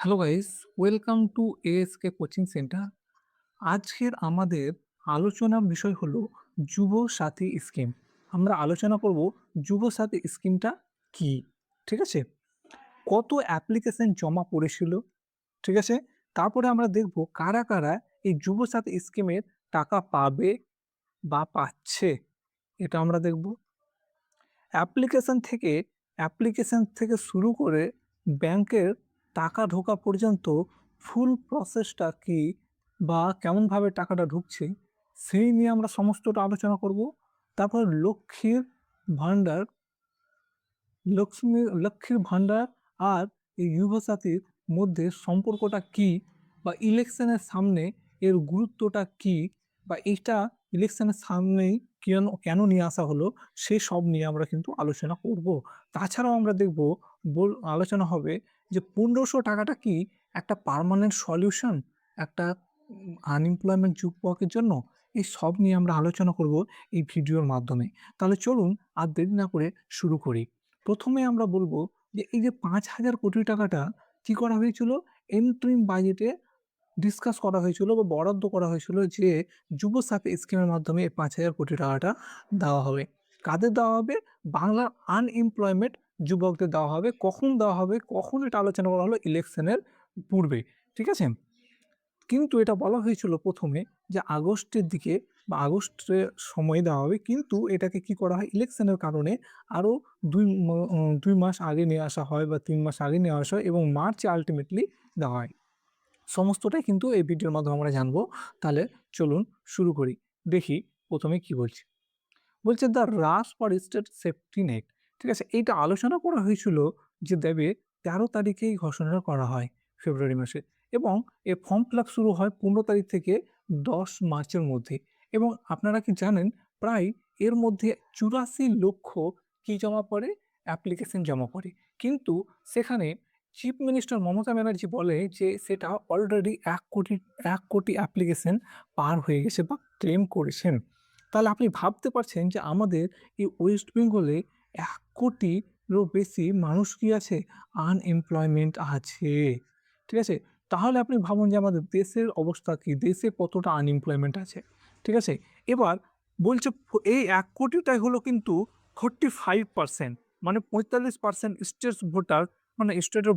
Hello guys, welcome to ASK coaching centre. আজকের আমাদের আলোচনার বিষয় হলো যুব সাথী স্কিম। আমরা আলোচনা করব যুব সাথী স্কিমটা কি? ঠিক আছে? কত অ্যাপ্লিকেশন জমা পড়েছিল? ঠিক আছে? তারপরে আমরা দেখব কারা এই যুব সাথী স্কিমের টাকা পাবে বা পাচ্ছে। এটা আমরা দেখব। অ্যাপ্লিকেশন থেকে শুরু করে ব্যাংকের টাকা ঢোকা পর্যন্ত ফুল প্রসেসটা কি বা কেমনভাবে টাকাটা ঢুকছে সেই নিয়ে আমরা সমস্তটা আলোচনা করব। তারপর ভাণ্ডার লক্ষ্মীর ভাণ্ডার আর এই যুবসাথীর মধ্যে সম্পর্কটা কি বা ইলেকশনের সামনে এর গুরুত্বটা কি বা এটা ইলেকশনের সামনেই কেন কেন নিয়ে আসা হলো সেই সব নিয়ে আমরা কিন্তু আলোচনা করব। তাছাড়াও আমরা দেখব আলোচনা হবে যে ১৫০০ টাকাটা কি একটা পার্মানেন্ট সলিউশন একটা আনএমপ্লয়মেন্ট যুবকের জন্য। এই সব নিয়ে আমরা আলোচনা করব এই ভিডিওর মাধ্যমে। তাহলে চলুন আর দেরি না করে শুরু করি। প্রথমে আমরা বলবো যে এই যে ৫,০০০ কোটি টাকাটা কি করা হয়েছিল? এন্ট্রিম বাজেটে ডিসকাস করা হয়েছিল বা বরাদ্দ করা হয়েছিল যে যুব সাথী স্কিমের মাধ্যমে এই ৫,০০০ কোটি টাকাটা দেওয়া হবে। কাদের দেওয়া হবে? বাংলার আনএমপ্লয়মেন্ট যুবকদের দেওয়া হবে। কখন দেওয়া হবে? কখন এটা আলোচনা করা হলো? ইলেকশনের পূর্বে। ঠিক আছে? কিন্তু এটা বলা হয়েছিল ১ম এ যে আগস্টের দিকে বা আগস্টের সময় দেওয়া হবে। কিন্তু এটাকে কি করা হয়? ইলেকশনের কারণে আরো ২ মাস আগে নিয়ে আসা হয় বা ৩ মাস আগে নিয়ে আসা হয় এবং মার্চে আল্টিমেটলি দেওয়া হয়। সমস্তটাই কিন্তু এই ভিডিওর মাধ্যমে আমরা জানবো। তাহলে চলুন শুরু করি। দেখি ১ম এ কি বলছে। বলছে the rush for state safety net. ঠিক আছে? এইটা আলোচনা করা হয়েছিল যে দেবে ১৩ তারিখেই ঘোষণা করা হয় ফেব্রুয়ারি মাসে এবং এর ফর্ম ফিল আপ শুরু হয় ১৫ তারিখ থেকে ১০ মার্চের মধ্যে এবং আপনারা কি জানেন প্রায় এর মধ্যে ৮৪ লক্ষ কি জমা পড়ে? অ্যাপ্লিকেশন জমা পড়ে। কিন্তু সেখানে চিফ মিনিস্টার মমতা ব্যানার্জি বলে যে সেটা অলরেডি ১ কোটি অ্যাপ্লিকেশন পার হয়ে গেছে বা ক্লেম করেছেন। তাহলে আপনি ভাবতে পারছেন যে আমাদের এই ওয়েস্ট বেঙ্গলে ১ কোটিরও বেশি মানুষ কি আছে? আনএমপ্লয়মেন্ট আছে। ঠিক আছে? তাহলে আপনি ভাবুন যে আমাদের দেশের অবস্থা কি? দেশে কতটা আনএমপ্লয়মেন্ট আছে। ঠিক আছে? এবার বলছে এই ১ কোটিটাই হলো কিন্তু 45% মানে ৪৫% স্টেটস ভোটার মানে স্টেটের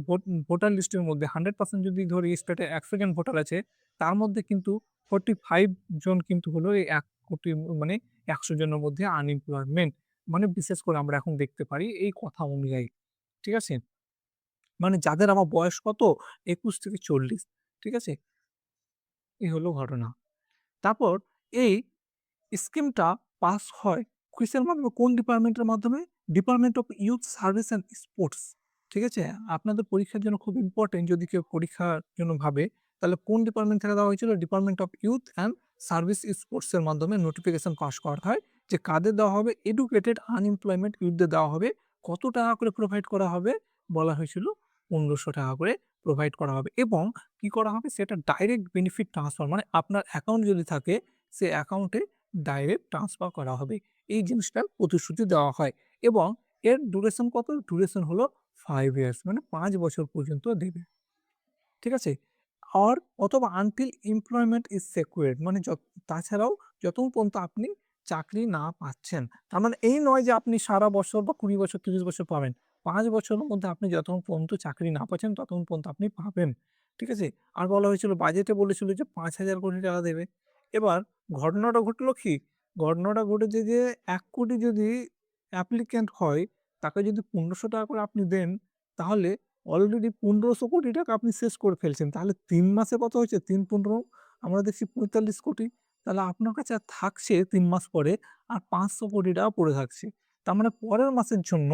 ভোটার লিস্টের মধ্যে ১০০% যদি ধরি স্টেটে ১ সেকেন্ড ভোটার আছে, তার মধ্যে কিন্তু 45 জন কিন্তু হলো এই ১ কোটি মানে ১০০ জনের মধ্যে আনএমপ্লয়মেন্ট। মানে বিশেষ করে আমরা এখন দেখতে পারি এই কথা অনুযায়ী। ঠিক আছে? মানে যাদের আমার বয়স কত? ২১ থেকে ৪০। ঠিক আছে? এই হলো ঘটনা। তারপর এই স্কিমটা পাস হয় কিসের মাধ্যমে? কোন ডিপার্টমেন্টের মাধ্যমে? Department of youth service and sports. ঠিক আছে? আপনাদের পরীক্ষার জন্য খুব ইম্পোর্টেন্ট যদি কেউ পরীক্ষার জন্য ভাবে, তাহলে কোন ডিপার্টমেন্ট থেকে দেওয়া হয়েছিল? Department of youth and service sports এর মাধ্যমে নোটিফিকেশন পাস করা হয় যে কাদের দেওয়া হবে? এডুকেটেড আনএমপ্লয়মেন্ট ইউথদের দেওয়া হবে। কত টাকা করে প্রোভাইড করা হবে? বলা হয়েছিল ১৫০০ টাকা করে প্রোভাইড করা হবে এবং কি করা হবে? সেটা ডাইরেক্ট বেনিফিট ট্রান্সফার মানে আপনার অ্যাকাউন্ট যদি থাকে, সে অ্যাকাউন্টে ডাইরেক্ট ট্রান্সফার করা হবে। এই জিনিসটার প্রতিশ্রুতি দেওয়া হয় এবং এর ডিউরেশন কত? ডিউরেশন হলো 5 ইয়ার্স মানে ৫ বছর পর্যন্ত দেবে। ঠিক আছে? অর অথবা আনটিল এমপ্লয়মেন্ট ইস সিকিউরড মানে তাছাড়াও যতক্ষণ পর্যন্ত আপনি চাকরি না পাচ্ছেন। তার মানে এই নয় যে আপনি সারা বছর বা ২০ বছর ৩০ বছর পাবেন। ৫ বছরের মধ্যে আপনি যতক্ষণ পর্যন্ত চাকরি না পাচ্ছেন ততক্ষণ পর্যন্ত আপনি পাবেন। ঠিক আছে? আর বলা হয়েছিল বাজেটে বলেছিল যে ৫,০০০ কোটি টাকা দেবে। এবার ঘটনাটা ঘটলো কি? ঘটনাটা ঘটেছে যে ১ কোটি যদি অ্যাপ্লিক্যান্ট হয়, তাকে যদি ১৫০০ টাকা করে আপনি দেন, তাহলে অলরেডি ১৫০০ কোটি টাকা আপনি শেষ করে ফেলছেন। তাহলে ৩ মাসে কত হয়েছে? ৩-১৫ আমরা দেখছি ৪৫ কোটি। তাহলে আপনার কাছে আর থাকছে ৩ মাস পরে আর ৫০০ কোটি টাকা পড়ে থাকছে। তার মানে পরের মাসের জন্য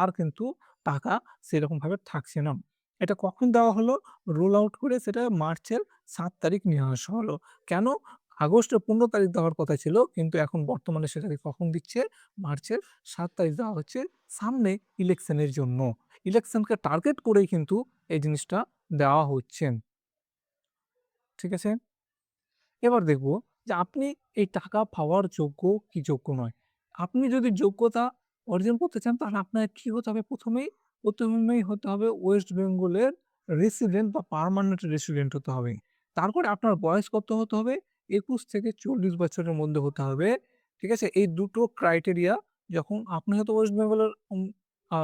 আর কিন্তু টাকা সেরকমভাবে থাকছে না। এটা কখন দেওয়া হলো? রোল আউট করে সেটা মার্চের ৭ তারিখ নিয়ে আসা হলো। কেন? আগস্টের ১৫ তারিখ দেওয়ার কথা ছিল। কিন্তু এখন বর্তমানে সেটাকে কখন দিচ্ছে? মার্চের ৭ তারিখ দেওয়া হচ্ছে সামনে ইলেকশনের জন্য। ইলেকশনকে টার্গেট করেই কিন্তু এই জিনিসটা দেওয়া হচ্ছে। ঠিক আছে? এবার দেখব যে আপনি এই টাকা পাওয়ার যোগ্য কি যোগ্য নয়। আপনি যদি যোগ্যতা অর্জন করতে চান তাহলে আপনার কি হতে হবে? প্রথমেই হতে হবে ওয়েস্ট বেঙ্গলের রেসিডেন্ট বা পার্মানেন্ট রেসিডেন্ট হতে হবে। তারপরে আপনার বয়স কত হতে হবে? ২১ থেকে ৪০ বছরের মধ্যে হতে হবে। ঠিক আছে? এই দুটো ক্রাইটেরিয়া যখন আপনি হয়তো ওয়েস্ট বেঙ্গলের আ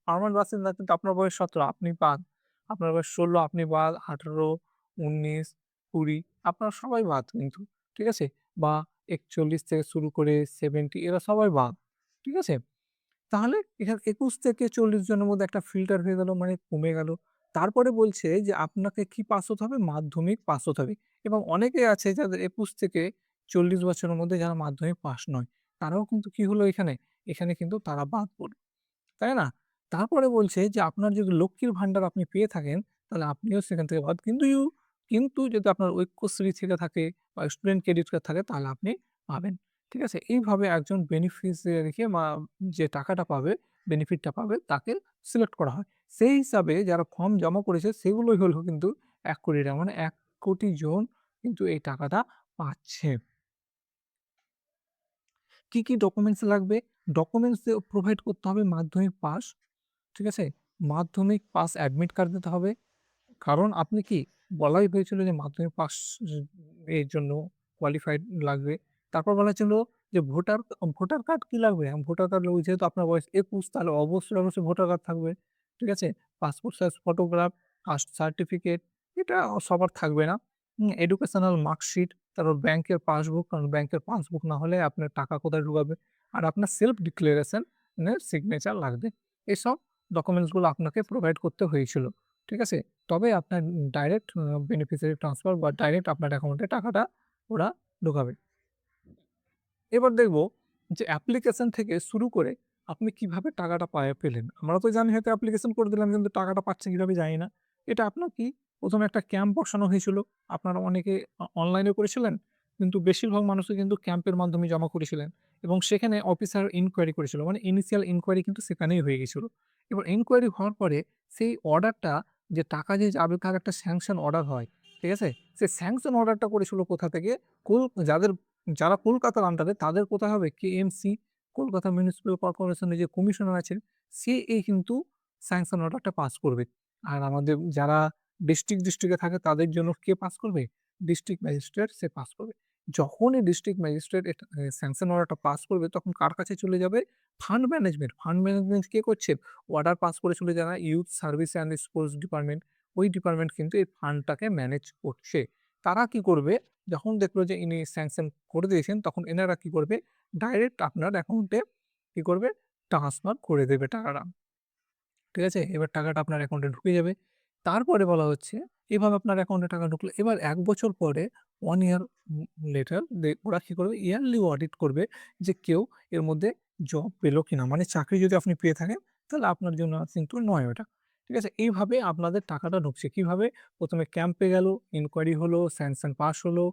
পার্মানেন্ট বাসিন্দা কিন্তু আপনার বয়স ১৭ আপনি বাদ। আপনার বয়স ১৬ আপনি বাদ, ১৮, ১৯, ২০ আপনারা সবাই বাদ কিন্তু। ঠিক আছে? বা ৪১ থেকে শুরু করে ৭০ এরা সবাই বাদ। ঠিক আছে? তাহলে এখানে ২১ থেকে ৪০ জনের মধ্যে একটা ফিল্টার হয়ে গেল মানে কমে গেল। তারপরে বলছে যে আপনাকে কি পাস হতে হবে? মাধ্যমিক পাস হতে হবে। এবং অনেকে আছে যাদের ২১ থেকে ৪০ বছরের মধ্যে যারা মাধ্যমিক পাস নয়। তারাও কিন্তু কি হলো এখানে? এখানে কিন্তু তারা বাদ পড়ল। তাই না? তারপরে বলছে যে আপনার যদি লক্ষ্মীর ভান্ডার আপনি পেয়ে থাকেন, তাহলে আপনিও সেখান থেকে বাদ। কিন্তু যদি আপনার ঐক্যশ্রী থেকে থাকে বা স্টুডেন্ট ক্রেডিট কার্ড থাকে তাহলে আপনি পাবেন। ঠিক আছে? এইভাবে একজন বেনিফিশিয়ারিকে যে টাকাটা পাবে, বেনিফিটটা পাবে তাকে সিলেক্ট করা হয়। সেই হিসাবে যারা ফর্ম জমা করেছে সেগুলোই হলো কিন্তু ১,০০,০০,০০০ টাকা। মানে ১,০০,০০,০০০ জন কিন্তু এই টাকাটা পাচ্ছে। কি ডকুমেন্টস লাগবে? ডকুমেন্টস প্রোভাইড করতে হবে মাধ্যমিক পাস। ঠিক আছে? মাধ্যমিক পাস অ্যাডমিট কার্ড দিতে হবে। কারণ আপনি কি বলাই হয়েছিল যে মাধ্যমিক পাস এর জন্য কোয়ালিফাইড লাগবে। তারপর বলা ছিল যে ভোটার কার্ড কি লাগবে? ভোটার কার্ড লাগবে যেহেতু আপনার বয়স ২১ তাহলে অবশ্যই ভোটার কার্ড থাকবে। ঠিক আছে? Passport size photograph, caste certificate এটা সবার থাকবে না। এডুকেশনাল মার্কশিট, তারপর ব্যাংকের পাসবুক, কারণ ব্যাংকের পাসবুক না হলে আপনার টাকা কোথায় ঢুকাবে? আর আপনার সেলফ ডিক্লারেশন এর সিগনেচার লাগবে। এসব ডকুমেন্টস গুলো আপনাকে প্রোভাইড করতে হয়েছিল। ঠিক আছে? তবে আপনার ডাইরেক্ট বেনিফিশিয়ারি ট্রান্সফার বা ডাইরেক্ট আপনার অ্যাকাউন্টে টাকাটা ওরা ঢোকাবে। এবার দেখব যে অ্যাপ্লিকেশন থেকে শুরু করে আপনি কিভাবে টাকাটা পেলেন। আমরা তো জানি হয়তো অ্যাপ্লিকেশন করে দিলাম কিন্তু টাকাটা পাচ্ছি কিভাবে জানি না। এটা আপনার কি ১ম এ একটা ক্যাম্প বসানো হয়েছিল। আপনারা অনেকে অনলাইনে করেছিলেন। কিন্তু বেশিরভাগ মানুষই কিন্তু ক্যাম্পের মাধ্যমে জমা করেছিলেন এবং সেখানে অফিসার ইনকোয়ারি করেছিল। মানে ইনিশিয়াল ইনকোয়ারি কিন্তু সেখানেই হয়ে গেছিল। এবার ইনকোয়ারি হওয়ার পরে সেই অর্ডারটা যে টাকা যে যাবে তার একটা স্যাংশন অর্ডার হয়। ঠিক আছে? সেই স্যাংশন অর্ডারটা করেছিল কোথা থেকে? কুল যাদের যারা কলকাতার আন্ডারে তাদের কোথায় হবে? কেএমসি, কলকাতা মিউনিসিপ্যাল কর্পোরেশনের যে কমিশনার আছেন, সে কিন্তু স্যাংশন অর্ডারটা পাস করবে। আর আমাদের যারা ডিস্ট্রিক্টে থাকে তাদের জন্য কে পাস করবে? ডিস্ট্রিক্ট ম্যাজিস্ট্রেট সে পাস করবে। যখনই ডিস্ট্রিক্ট ম্যাজিস্ট্রেট স্যাংশন অর্ডারটা পাস করবে তখন কার কাছে চলে যাবে? Fund management. ফান্ড ম্যানেজমেন্ট কে করছে? অর্ডার পাস করেছিল যারা youth service and sports department, ওই ডিপার্টমেন্ট কিন্তু এই ফান্ডটাকে ম্যানেজ করছে। তারা কি করবে? যখন দেখলো যে ইনি স্যাংশন করে দিয়েছেন, তখন এনারা কি করবে? ডাইরেক্ট আপনার অ্যাকাউন্টে কি করবে? ট্রান্সফার করে দেবে টাকাটা। ঠিক আছে? এবার টাকাটা আপনার অ্যাকাউন্টে ঢুকে যাবে। তারপরে বলা হচ্ছে, এভাবে আপনার অ্যাকাউন্টে টাকা ঢুকলো। এবার ১ বছর পরে 1 ইয়ার লেটার ওরা কি করবে? ইয়ারলি অডিট করবে যে কেউ এর মধ্যে জব পেল কিনা। মানে চাকরি যদি আপনি পেয়ে থাকেন, তাহলে আপনার জন্য কিন্তু নয় ওটা। ঠিক আছে? এইভাবে আপনাদের টাকাটা ঢুকছে। কিভাবে? ১ম এ ক্যাম্পে গেল, ইনকোয়ারি হলো, স্যাংশন পাস হলো,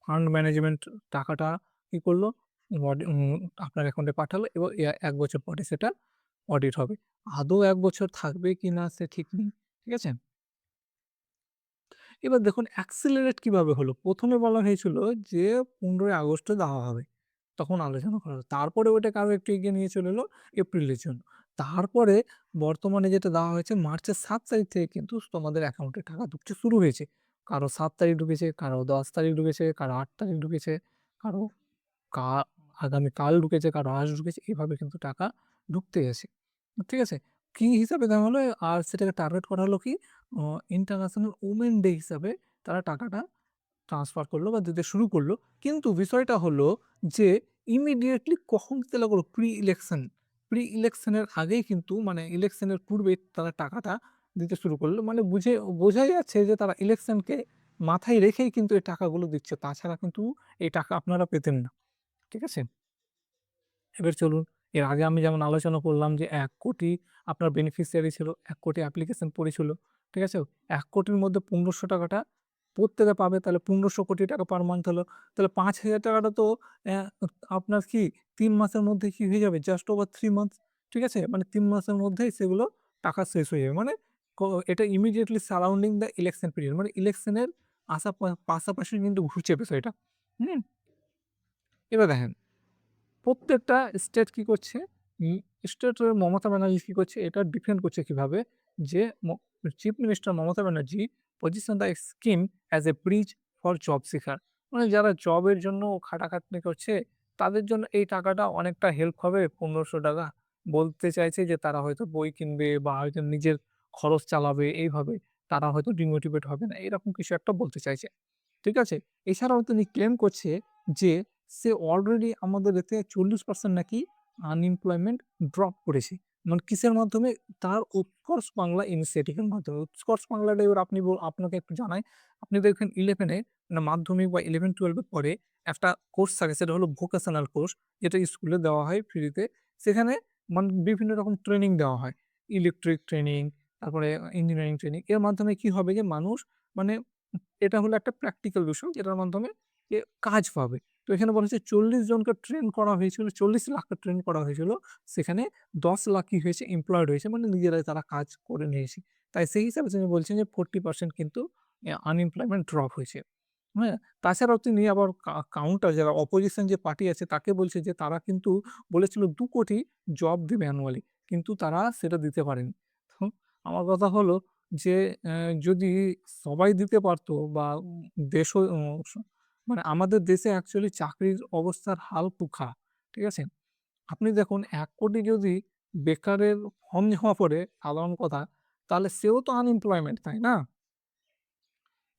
ফান্ড ম্যানেজমেন্ট টাকাটা কি করলো? অডি উম আপনার অ্যাকাউন্টে পাঠালো এবং ১ বছর পরে সেটা অডিট হবে। আদৌ ১ বছর থাকবে কিনা সে ঠিক নেই। ঠিক আছে? এবার দেখুন অ্যাক্সেলারেট কিভাবে হলো? ১ম এ বলা হয়েছিল যে ১৫ই আগস্টে দেওয়া হবে। তখন আলোচনা করা হলো। তারপরে ওইটাকে আরো একটু এগিয়ে নিয়ে চলে এলো এপ্রিলের জন্য। তারপরে বর্তমানে যেটা দেওয়া হয়েছে মার্চের ৭ তারিখ থেকে কিন্তু তোমাদের অ্যাকাউন্টে টাকা ঢুকতে শুরু হয়েছে। কারো ৭ তারিখ ঢুকেছে, কারো ১০ তারিখ ঢুকেছে, কারো ৮ তারিখ ঢুকেছে, কারো কা আগামীকাল ঢুকেছে, কারো আজ ঢুকেছে। এভাবে কিন্তু টাকা ঢুকতেই আছে। ঠিক আছে? কি হিসাবে দেওয়া হলো? আর সেটাকে টার্গেট করা হলো কি? অ ইন্টারন্যাশনাল ওমেন ডে হিসাবে তারা টাকাটা ট্রান্সফার করলো বা দিতে শুরু করলো। কিন্তু বিষয়টা হলো যে ইমিডিয়েটলি কখন দিতে লাগলো? প্রি-ইলেকশন। প্রি-ইলেকশনের আগেই কিন্তু মানে ইলেকশনের পূর্বেই তারা টাকাটা দিতে শুরু করলো। মানে বোঝাই যাচ্ছে যে তারা ইলেকশনকে মাথায় রেখেই কিন্তু এই টাকাগুলো দিচ্ছে। তাছাড়া কিন্তু এই টাকা আপনারা পেতেন না। ঠিক আছে? এবার চলুন, এর আগে আমি যেমন আলোচনা করলাম যে ১,০০,০০,০০০ আপনার বেনিফিশিয়ারি ছিল, ১,০০,০০,০০০ অ্যাপ্লিকেশন পড়েছিল। ঠিক আছে? ১,০০,০০,০০০ মধ্যে ৳১৫০০ টাকা প্রত্যেকে পাবে তাহলে ৳১৫০০,০০,০০,০০০ পার মান্থ হলো। তাহলে ৳৫,০০০ টা তো অ্যা আপনার কি ৩ মাসের মধ্যে কি হয়ে যাবে? Just over ৩ months. ঠিক আছে? মানে ৩ মাসের মধ্যেই সেগুলো টাকা শেষ হয়ে যাবে। মানে এটা immediately surrounding the election period মানে ইলেকশনের আসা পাশাপাশি কিন্তু ঘুরছে বিষয়টা। হুম? এবার দেখেন প্রত্যেকটা স্টেট কি করছে? উম স্টেট মমতা ব্যানার্জি কি করছে? এটা ডিফেন্ড করছে কিভাবে? যে chief minister Mamata Banerjee position the scheme as a bridge for job seeker. মানে যারা জবের জন্য খাটাখাটনি করছে তাদের জন্য এই টাকাটা অনেকটা হেল্প হবে ৳১৫০০। বলতে চাইছে যে তারা হয়তো বই কিনবে বা হয়তো নিজের খরচ চালাবে এইভাবে। তারা হয়তো ডিমোটিভেট হবে না। এরকম কিছু একটা বলতে চাইছে। ঠিক আছে? এছাড়াও তিনি ক্লেম করছে যে সে অলরেডি আমাদের এতে ৪০% নাকি আনএমপ্লয়মেন্ট ড্রপ করেছে। মানে কিসের মাধ্যমে? তার উৎকর্ষ বাংলা ইনিশিয়েটিভ এর মাধ্যমে। উৎকর্ষ বাংলাটা এবার আপনাকে একটু জানাই। আপনি দেখবেন 11 এ মানে মাধ্যমিক বা 11-12 এর পরে একটা কোর্স থাকে সেটা হলো ভোকেশনাল কোর্স, যেটা স্কুলে দেওয়া হয় ফ্রিতে। সেখানে বিভিন্ন রকম ট্রেনিং দেওয়া হয়। ইলেকট্রিক ট্রেনিং, তারপরে ইঞ্জিনিয়ারিং ট্রেনিং। এর মাধ্যমে কি হবে যে মানুষ মানে এটা হলো একটা প্র্যাকটিক্যাল বিষয় যেটার মাধ্যমে কাজ পাবে। তো এখানে বলা হচ্ছে ৪০ জনকে ট্রেন করা হয়েছিল, ৪০ লাখকে ট্রেন করা হয়েছিল। সেখানে ১০ লাখ কি হয়েছে? এমপ্লয়েড হয়েছে। মানে নিজেরাই তারা কাজ করে নিয়েছে। তাই সেই হিসাবে তিনি বলছেন যে 40% কিন্তু আনএমপ্লয়মেন্ট ড্রপ হয়েছে। হ্যাঁ? তাছাড়াও তিনি আবার কাউন্টার যারা অপোজিশন যে পার্টি আছে তাকে বলছে যে তারা কিন্তু বলেছিল ২,০০,০০,০০০ জব দিবে অ্যানুয়ালি। কিন্তু তারা সেটা দিতে পারেনি। তো আমার কথা হলো যে যদি সবাই দিতে পারত বা দেশও মানে আমাদের দেশে অ্যাকচুয়ালি চাকরির অবস্থার হাল খুব খারাপ। ঠিক আছে? আপনি দেখুন ১,০০,০০,০০০ যদি বেকারের ফর্ম জমা পড়ে সাধারণ কথা, তাহলে সেও তো আনএমপ্লয়মেন্ট, তাই না?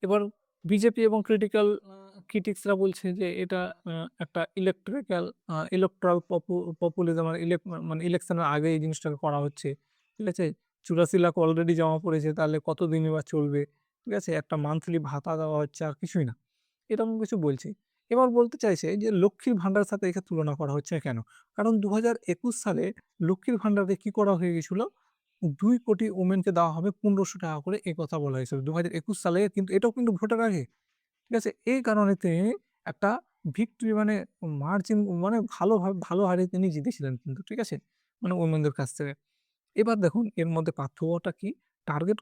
এবার বিজেপি এবং ক্রিটিক্সরা বলছে যে এটা আ একটা ইলেকট্রাল পপুলিজম আর মানে ইলেকশনের আগে এই জিনিসটাকে করা হচ্ছে। ঠিক আছে? ৮৪ লাখ অলরেডি জমা পড়েছে তাহলে কতদিনই বা চলবে? ঠিক আছে? একটা মান্থলি ভাতা দেওয়া হচ্ছে আর কিছুই না। এরকম কিছু বলছে। এবার বলতে চাইছে যে লক্ষ্মীর ভান্ডারের সাথে একে তুলনা করা হচ্ছে কেন? কারণ ২০২১ সালে লক্ষ্মীর ভান্ডারে কি করা হয়ে গেছিল? ২,০০,০০,০০০ ওমেনকে দেওয়া হবে ৳১৫০০ করে এই কথা বলা হয়েছিল। ২০২১ সালে কিন্তু এটাও কিন্তু ভোটের আগে। ঠিক আছে? এই কারণে তিনি একটা ভিক্টরি মানে মার্জিন মানে ভালো হারে তিনি জিতেছিলেন কিন্তু। ঠিক আছে? মানে ওমেনদের কাছ থেকে। এবার দেখুন এর মধ্যে পার্থক্যটা কি? টার্গেট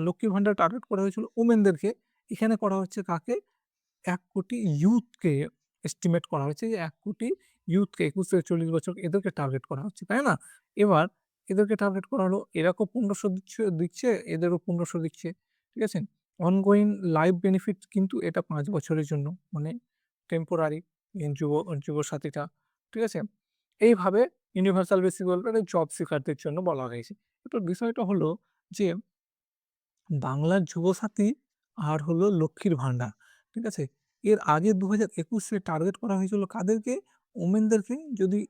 লক্ষ্মীর ভান্ডার টার্গেট করা হয়েছিল ওমেনদেরকে। এখানে করা হচ্ছে কাকে? ১,০০,০০,০০০ ইয়ুথকে এস্টিমেট করা হয়েছে যে ১,০০,০০,০০০ ইয়ুথকে ২১ থেকে ৪০ বছর এদেরকে টার্গেট করা হচ্ছে, তাই না? এবার এদেরকে টার্গেট করা হলো, এরাকেও ১৫০০ দিচ্ছে, এদেরও ১৫০০ দিচ্ছে। ঠিক আছে? অনগোইং লাইফ বেনিফিট কিন্তু এটা ৫ বছরের জন্য মানে টেম্পোরারি যুবসাথীটা। ঠিক আছে? এইভাবে ইউনিভার্সাল বেসিক ওয়েলফেয়ার জব সিকারদের জন্য বলা হয়েছে। এবার বিষয়টা হলো যে বাংলার যুবসাথী আর হলো লক্ষ্মীর ভান্ডার। ঠিক আছে? এর আগে ২০২১ এ টার্গেট করা হয়েছিল কাদেরকে? ওমেনদেরকে। যদি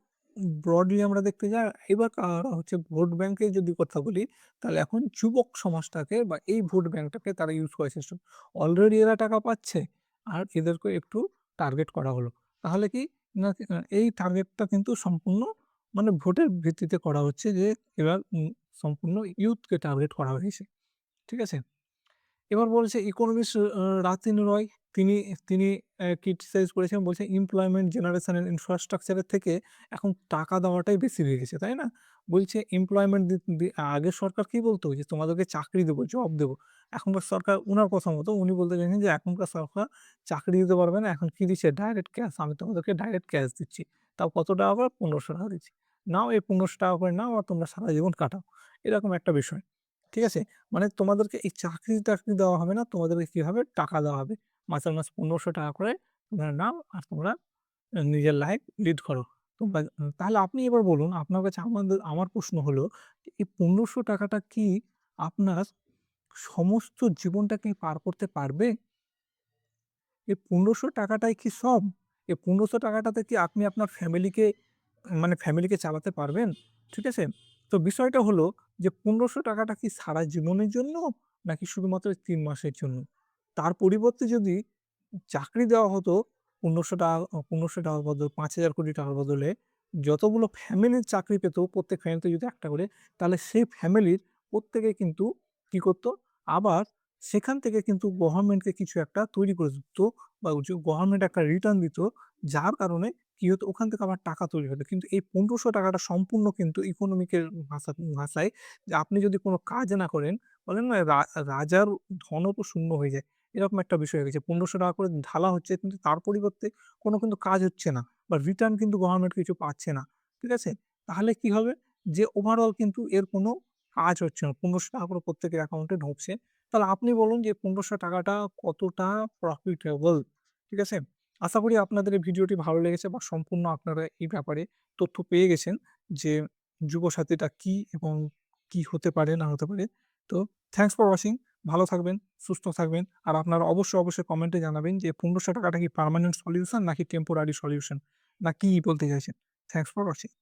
ব্রডলি আমরা দেখতে যাই, এবার হচ্ছে ভোট ব্যাংকের যদি কথা বলি, তাহলে এখন যুবক সমাজটাকে বা এই ভোট ব্যাংকটাকে তারা ইউজ করার চেষ্টা অলরেডি এরা টাকা পাচ্ছে, আর এদেরকে একটু টার্গেট করা হলো। তাহলে কি না এই টার্গেটটা কিন্তু সম্পূর্ণ মানে ভোটের ভিত্তিতে করা হচ্ছে যে এবার সম্পূর্ণ ইয়ুথকে টার্গেট করা হয়েছে। ঠিক আছে? এবার বলছে ইকোনমিস্ট রাতিন রয় তিনি তিনি ক্রিটিসাইজ করেছেন বলছে এমপ্লয়মেন্ট জেনারেশন এন্ড ইনফ্রাস্ট্রাকচার এর থেকে এখন টাকা দেওয়াটাই বেশি হয়ে গেছে, তাই না? বলছে এমপ্লয়মেন্ট আগের সরকার কি বলতো? যে তোমাদেরকে চাকরি দেবো, জব দেবো। এখনকার সরকার উনার কথা মতো উনি বলতে চাইছেন যে এখনকার সরকার চাকরি দিতে পারবে না। এখন কি দিচ্ছে? Direct cash. আমি তোমাদেরকে ডাইরেক্ট ক্যাশ দিচ্ছি। তাও কত টাকা করে? ৳১৫০০ দিচ্ছি। নাও এই ৳১৫০০ করে নাও আর তোমরা সারা জীবন কাটাও। এরকম একটা বিষয়। ঠিক আছে? মানে তোমাদেরকে এই চাকরি-টাকরি দেওয়া হবে না। তোমাদেরকে কি হবে? টাকা দেওয়া হবে। মাসে মাস ৳১৫০০ করে তোমরা নাও আর তোমরা নিজের লাইফ লিড করো। তোমরা তাহলে আপনি এবার বলুন, আপনার কাছে আমার প্রশ্ন হলো এই ৳১৫০০ টা কি আপনার সমস্ত জীবনটাকে পার করতে পারবে? এই ৳১৫০০ টাই কি সব? এই ৳১৫০০ টাতে কি আপনি আপনার ফ্যামিলিকে চালাতে পারবেন? ঠিক আছে? তো বিষয়টা হলো যে ৳১৫০০ টা কি সারা জীবনের জন্য নাকি শুধুমাত্র ৩ মাসের জন্য? তার পরিবর্তে যদি চাকরি দেওয়া হতো ৳১৫০০ বদলে ৳৫,০০০,০০,০০,০০০ বদলে যতগুলো ফ্যামিলির চাকরি পেত প্রত্যেক ফ্যামিলিতে যদি একটা করে, তাহলে সেই ফ্যামিলির প্রত্যেকে কিন্তু কি করত? আবার সেখান থেকে কিন্তু গভর্নমেন্টকে কিছু একটা তৈরি করে দিত বা গভর্নমেন্ট একটা রিটার্ন দিত। যার কারণে কি হতো? ওখান থেকে আবার টাকা তৈরি হতো। কিন্তু এই ৳১৫০০ টা সম্পূর্ণ কিন্তু ইকোনমিকের ভাষায় যে আপনি যদি কোন কাজ না করেন, বলেন না রাজার ধনও তো শূন্য হয়ে যায়। এরকম একটা বিষয় হয়ে গেছে। ৳১৫০০ করে ঢালা হচ্ছে কিন্তু তার পরিবর্তে কিন্তু কাজ হচ্ছে না বা রিটার্ন কিন্তু গভর্নমেন্ট কিছু পাচ্ছে না। ঠিক আছে? তাহলে কি হবে? যে ওভারঅল কিন্তু এর কোনো কাজ হচ্ছে না। ৳১৫০০ করে প্রত্যেকের অ্যাকাউন্টে ঢুকছে। তাহলে আপনি বলুন যে ৳১৫০০ টা কতটা প্রফিটেবল? ঠিক আছে? আশা করি আপনাদের এই ভিডিওটি ভালো লেগেছে বা সম্পূর্ণ আপনারা এই ব্যাপারে তথ্য পেয়ে গেছেন যে যুবসাথীটা কি এবং কি হতে পারে না হতে পারে। তো থ্যাংকস ফর ওয়াচিং। ভালো থাকবেন, সুস্থ থাকবেন। আর আপনারা অবশ্যই কমেন্টে জানাবেন যে ৳১৫০০ টা কি পার্মানেন্ট সলিউশন নাকি টেম্পোরারি সলিউশন না কি বলতে চাইছেন? Thanks for watching.